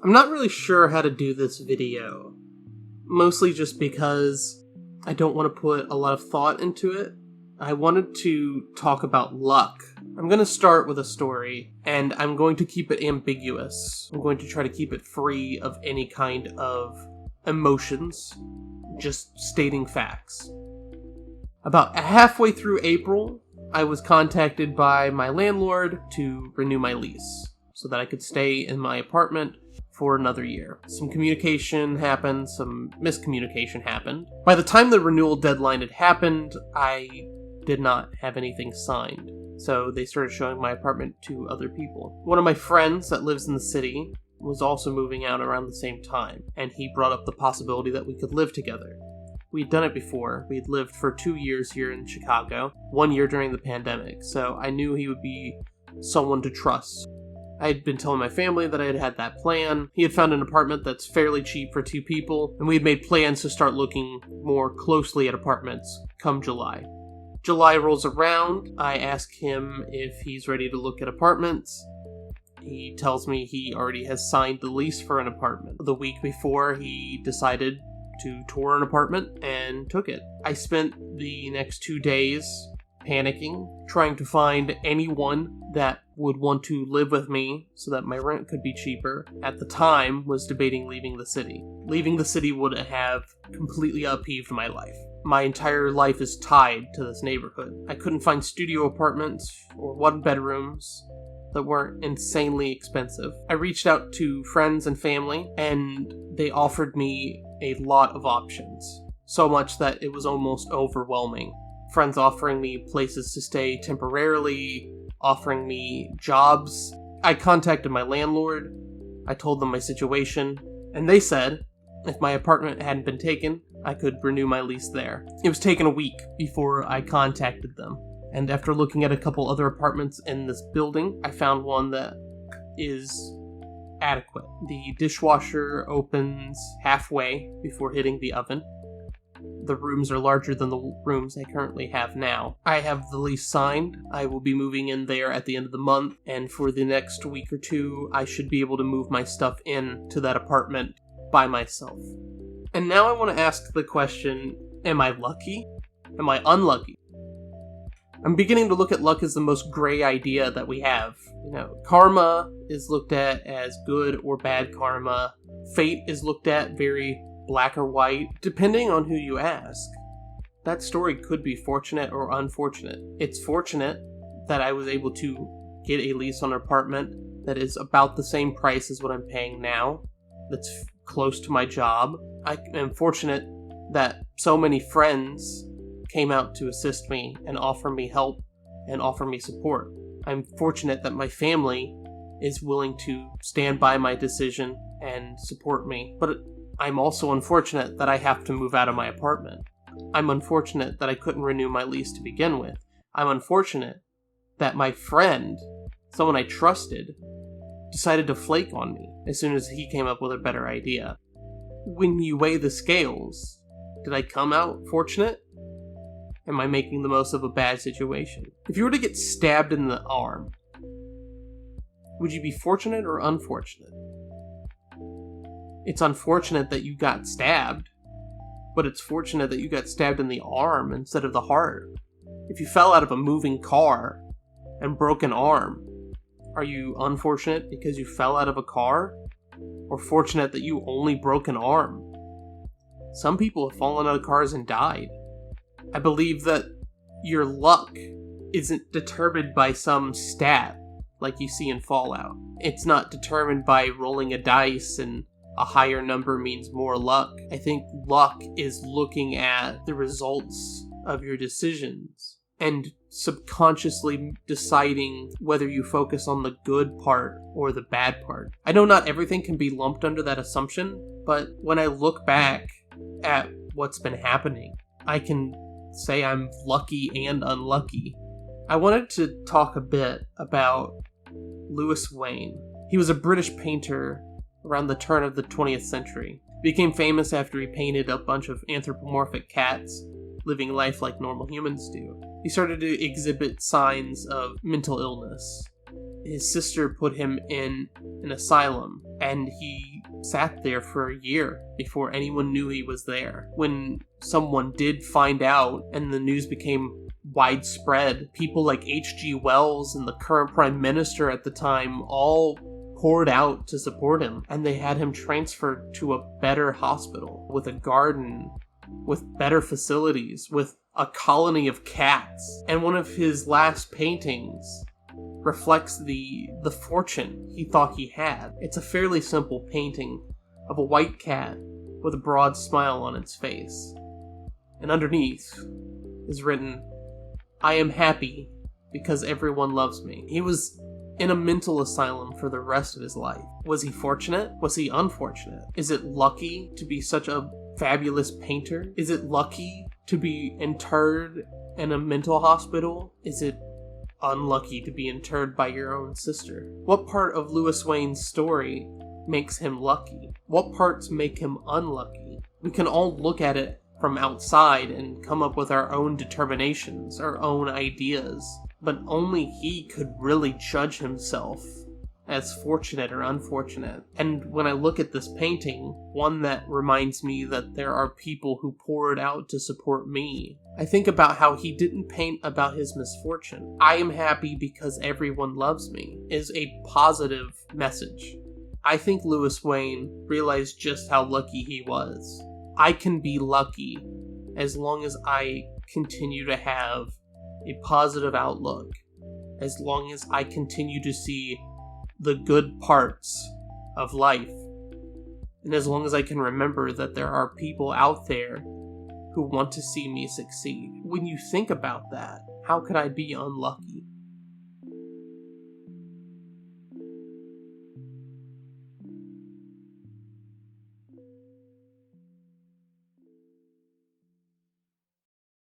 I'm not really sure how to do this video, mostly just because I don't want to put a lot of thought into it. I wanted to talk about luck. I'm going to start with a story, and I'm going to keep it ambiguous. I'm going to try to keep it free of any kind of emotions, just stating facts. About halfway through April, I was contacted by my landlord to renew my lease so that I could stay in my apartment for another year. Some communication happened, some miscommunication happened. By the time the renewal deadline had happened, I did not have anything signed. So they started showing my apartment to other people. One of my friends that lives in the city was also moving out around the same time, and he brought up the possibility that we could live together. We'd done it before. We'd lived for 2 years here in Chicago, 1 year during the pandemic, so I knew he would be someone to trust. I had been telling my family that I had had that plan. He had found an apartment that's fairly cheap for 2 people, and we had made plans to start looking more closely at apartments come July. July rolls around. I ask him if he's ready to look at apartments. He tells me he already has signed the lease for an apartment. The week before, he decided to tour an apartment and took it. I spent the next 2 days panicking, trying to find anyone that would want to live with me so that my rent could be cheaper. At the time, was debating leaving the city. Leaving the city would have completely upheaved my life. My entire life is tied to this neighborhood. I couldn't find studio apartments or 1-bedrooms that weren't insanely expensive. I reached out to friends and family, and they offered me a lot of options. So much that it was almost overwhelming. Friends offering me places to stay temporarily, offering me jobs. I contacted my landlord. I told them my situation, and they said if my apartment hadn't been taken, I could renew my lease there. It was taken a week before I contacted them, and after looking at a couple other apartments in this building, I found one that is adequate. The dishwasher opens halfway before hitting the oven. The rooms are larger than the rooms I currently have now. I have the lease signed. I will be moving in there at the end of the month, and for the next week or two, I should be able to move my stuff into that apartment by myself. And now I want to ask the question, am I lucky? Am I unlucky? I'm beginning to look at luck as the most gray idea that we have. Karma is looked at as good or bad karma. Fate is looked at very black or white, depending on who you ask. That story could be fortunate or unfortunate. It's fortunate that I was able to get a lease on an apartment that is about the same price as what I'm paying now, that's close to my job. I am fortunate that so many friends came out to assist me and offer me help and offer me support. I'm fortunate that my family is willing to stand by my decision and support me, but I'm also unfortunate that I have to move out of my apartment. I'm unfortunate that I couldn't renew my lease to begin with. I'm unfortunate that my friend, someone I trusted, decided to flake on me as soon as he came up with a better idea. When you weigh the scales, did I come out fortunate? Am I making the most of a bad situation? If you were to get stabbed in the arm, would you be fortunate or unfortunate? It's unfortunate that you got stabbed, but it's fortunate that you got stabbed in the arm instead of the heart. If you fell out of a moving car and broke an arm, are you unfortunate because you fell out of a car? Or fortunate that you only broke an arm? Some people have fallen out of cars and died. I believe that your luck isn't determined by some stat like you see in Fallout. It's not determined by rolling a dice and a higher number means more luck. I think luck is looking at the results of your decisions and subconsciously deciding whether you focus on the good part or the bad part. I know not everything can be lumped under that assumption, but when I look back at what's been happening, I can say I'm lucky and unlucky. I wanted to talk a bit about Louis Wayne. He was a British painter around the turn of the 20th century. He became famous after he painted a bunch of anthropomorphic cats living life like normal humans do. He started to exhibit signs of mental illness. his sister put him in an asylum, and he sat there for a year before anyone knew he was there. When someone did find out and the news became widespread, people like H.G. Wells and the current prime minister at the time all poured out to support him, and they had him transferred to a better hospital with a garden, with better facilities, with a colony of cats. And one of his last paintings reflects the fortune he thought he had. It's a fairly simple painting of a white cat with a broad smile on its face. And underneath is written, "I am happy because everyone loves me." He was in a mental asylum for the rest of his life. Was he fortunate? Was he unfortunate? Is it lucky to be such a fabulous painter? Is it lucky to be interred in a mental hospital? Is it unlucky to be interred by your own sister? What part of Louis Wayne's story makes him lucky? What parts make him unlucky? We can all look at it from outside and come up with our own determinations, our own ideas, but only he could really judge himself as fortunate or unfortunate. And when I look at this painting, one that reminds me that there are people who poured out to support me, I think about how he didn't paint about his misfortune. "I am happy because everyone loves me" is a positive message. I think Louis Wayne realized just how lucky he was. I can be lucky as long as I continue to have a positive outlook, as long as I continue to see the good parts of life, and as long as I can remember that there are people out there who want to see me succeed. When you think about that, how could I be unlucky?